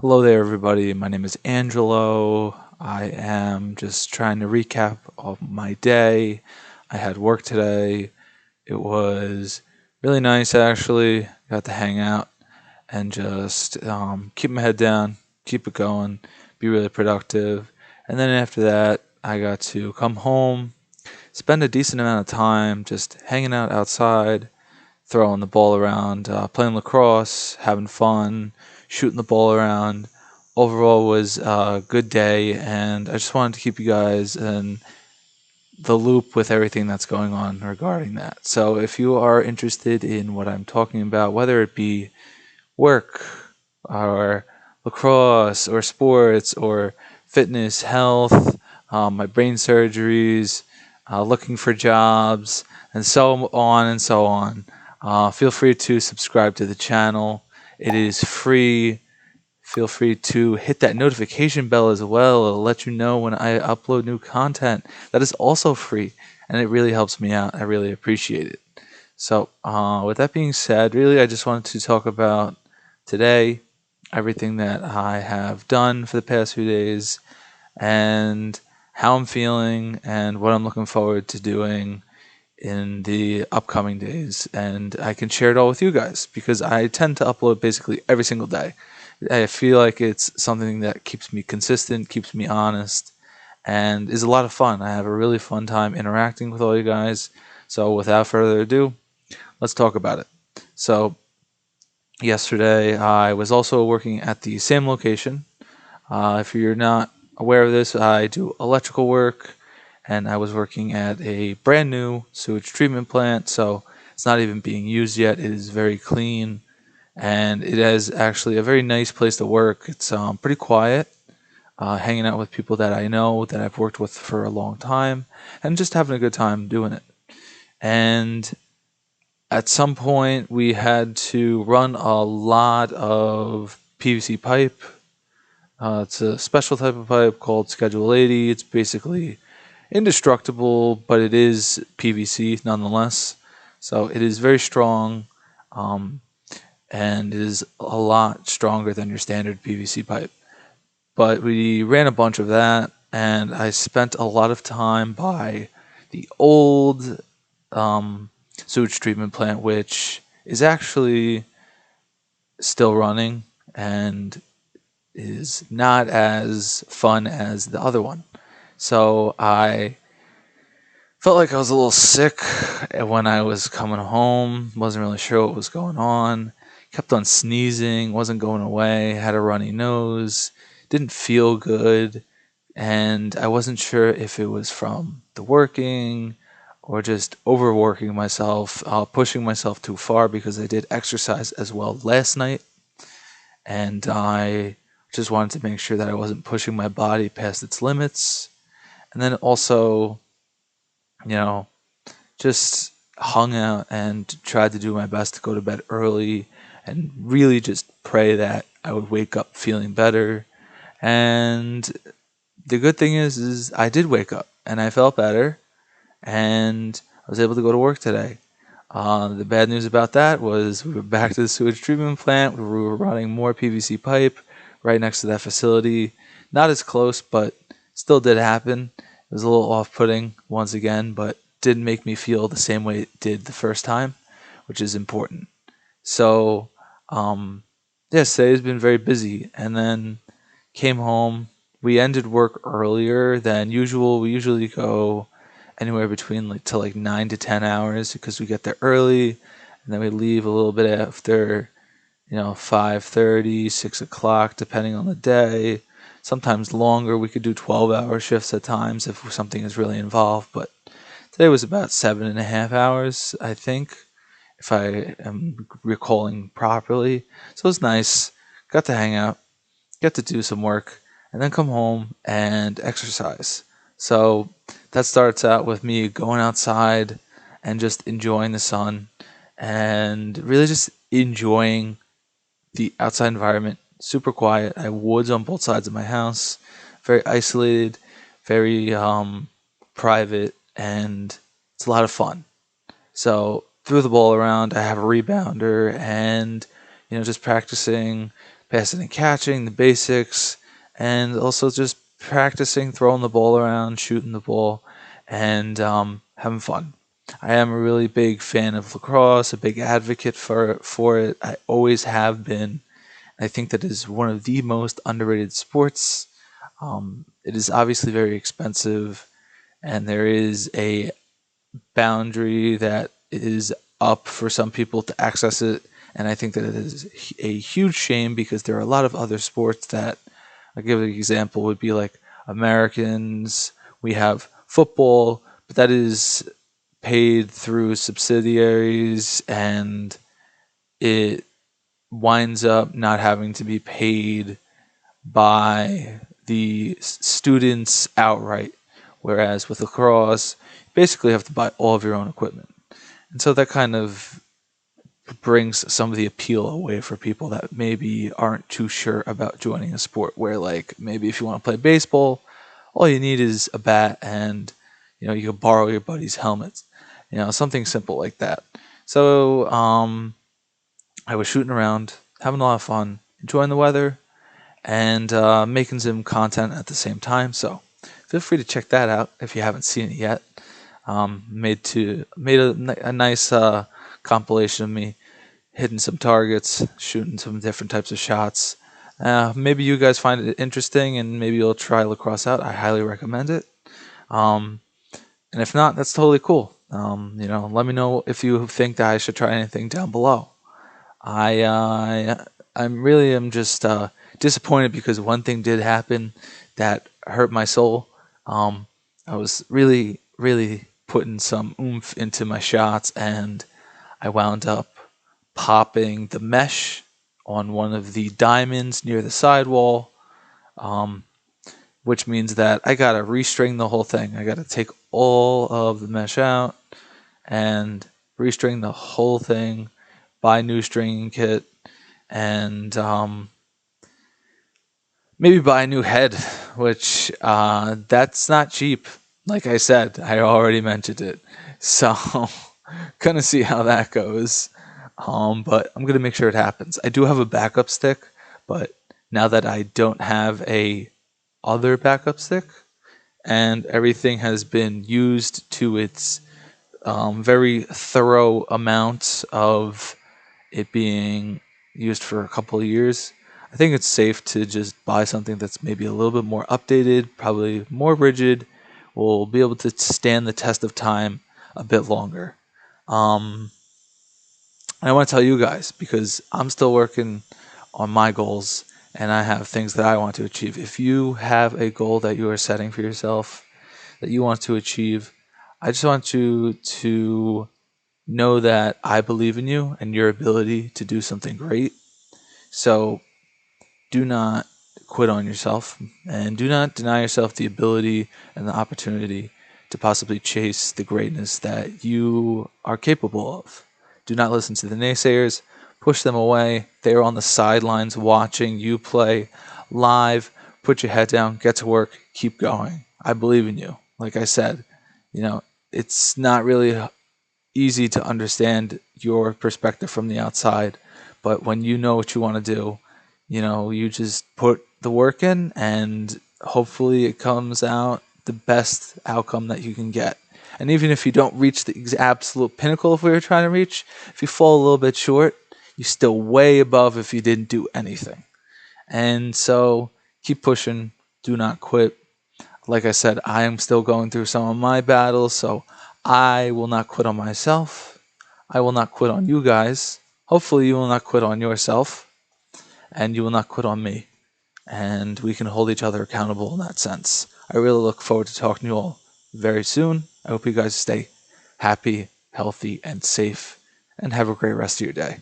Hello there, everybody. My name is Angelo. I am just trying to recap of my day. I had work today. It was really nice, actually. Got to hang out and just keep my head down, keep it going, be really productive. And then after that, I got to come home, spend a decent amount of time just hanging out outside, throwing the ball around, playing lacrosse, having fun, shooting the ball around. Overall was a good day, and I just wanted to keep you guys in the loop with everything that's going on regarding that. So if you are interested in what I'm talking about, whether it be work or lacrosse or sports or fitness, health, my brain surgeries, looking for jobs, and so on and so on. Feel free to subscribe to the channel. It is free. Feel free to hit that notification bell as well. It'll let you know when I upload new content. That is also free, and it really helps me out. I really appreciate it. So, with that being said, really, I just wanted to talk about today, everything that I have done for the past few days, and how I'm feeling, and what I'm looking forward to doing in the upcoming days. And I can share it all with you guys because I tend to upload basically every single day. I feel like it's something that keeps me consistent, keeps me honest, and is a lot of fun. I have a really fun time interacting with all you guys. So, without further ado, let's talk about it. So, yesterday I was also working at the same location. If you're not aware of this, I do electrical work, and I was working at a brand new sewage treatment plant. So, it's not even being used yet. It is very clean, and it is actually a very nice place to work. It's pretty quiet, hanging out with people that I know, that I've worked with for a long time, and just having a good time doing it. And at some point, we had to run a lot of PVC pipe. It's a special type of pipe called Schedule 80. It's basically indestructible, but it is PVC nonetheless. So it is very strong, um, and it is a lot stronger than your standard PVC pipe. But we ran a bunch of that, and I spent a lot of time by the old um, sewage treatment plant, which is actually still running and is not as fun as the other one. So I felt like I was a little sick when I was coming home. Wasn't really sure what was going on. Kept on sneezing, wasn't going away, had a runny nose, didn't feel good, and I wasn't sure if it was from the working or just overworking myself, pushing myself too far because I did exercise as well last night, and I just wanted to make sure that I wasn't pushing my body past its limits. And then also, you know, just hung out and tried to do my best to go to bed early and really just pray that I would wake up feeling better. And the good thing is I did wake up and I felt better, and I was able to go to work today. The bad news about that was we were back to the sewage treatment plant. We were running more PVC pipe right next to that facility. Not as close, but still did happen. It was a little off-putting once again, but didn't make me feel the same way it did the first time, which is important. So, um, yes, today's been very busy. And then came home. We ended work earlier than usual. We usually go anywhere between like 9 to 10 hours because we get there early, and then we leave a little bit after 5:30, 6 o'clock, depending on the day. Sometimes longer. We could do 12-hour shifts at times if something is really involved, but today was about 7.5 hours, I think, if I am recalling properly. So it was nice. Got to hang out, get to do some work, and then come home and exercise. So that starts out with me going outside and just enjoying the sun and really just enjoying the outside environment. Super quiet. I have woods on both sides of my house, very isolated, very private, and it's a lot of fun. So threw the ball around. I have a rebounder, and just practicing passing and catching, the basics, and also just practicing throwing the ball around, shooting the ball, and having fun. I am a really big fan of lacrosse, a big advocate for it. I always have been. I think that is one of the most underrated sports. It is obviously very expensive, and there is a boundary that is up for some people to access it. And I think that it is a huge shame because there are a lot of other sports that, I'll give an example, would be like Americans. We have football, but that is paid through subsidiaries and it winds up not having to be paid by the students outright. Whereas with lacrosse, you basically have to buy all of your own equipment. And so that kind of brings some of the appeal away for people that maybe aren't too sure about joining a sport where like maybe if you want to play baseball, all you need is a bat and you can borrow your buddy's helmets. Something simple like that. So I was shooting around, having a lot of fun, enjoying the weather, and making some content at the same time. So feel free to check that out if you haven't seen it yet. Made a nice compilation of me hitting some targets, shooting some different types of shots. Maybe you guys find it interesting, and maybe you'll try lacrosse out. I highly recommend it. And if not, that's totally cool. Let me know if you think that I should try anything down below. I'm really am just disappointed because one thing did happen that hurt my soul. I was really, really putting some oomph into my shots, and I wound up popping the mesh on one of the diamonds near the sidewall, which means that I gotta restring the whole thing. I gotta take all of the mesh out and restring the whole thing, buy a new stringing kit, and maybe buy a new head, which that's not cheap. Like I said, I already mentioned it. So, gonna see how that goes. But I'm gonna make sure it happens. I do have a backup stick, but now that I don't have a other backup stick, and everything has been used to its very thorough amount of it being used for a couple of years, I think it's safe to just buy something that's maybe a little bit more updated, probably more rigid, will be able to stand the test of time a bit longer. And I want to tell you guys, because I'm still working on my goals and I have things that I want to achieve. If you have a goal that you are setting for yourself that you want to achieve, I just want you to know that I believe in you and your ability to do something great. So do not quit on yourself and do not deny yourself the ability and the opportunity to possibly chase the greatness that you are capable of. Do not listen to the naysayers. Push them away. They are on the sidelines watching you play live. Put your head down, get to work, keep going. I believe in you. Like I said, it's not really easy to understand your perspective from the outside, but when you know what you want to do, you just put the work in and hopefully it comes out the best outcome that you can get. And even if you don't reach the absolute pinnacle of where you're trying to reach, if you fall a little bit short, you're still way above if you didn't do anything. And so keep pushing, do not quit. Like I said, I am still going through some of my battles, so I will not quit on myself. I will not quit on you guys. Hopefully you will not quit on yourself, and you will not quit on me. And we can hold each other accountable in that sense. I really look forward to talking to you all very soon. I hope you guys stay happy, healthy, and safe, and have a great rest of your day.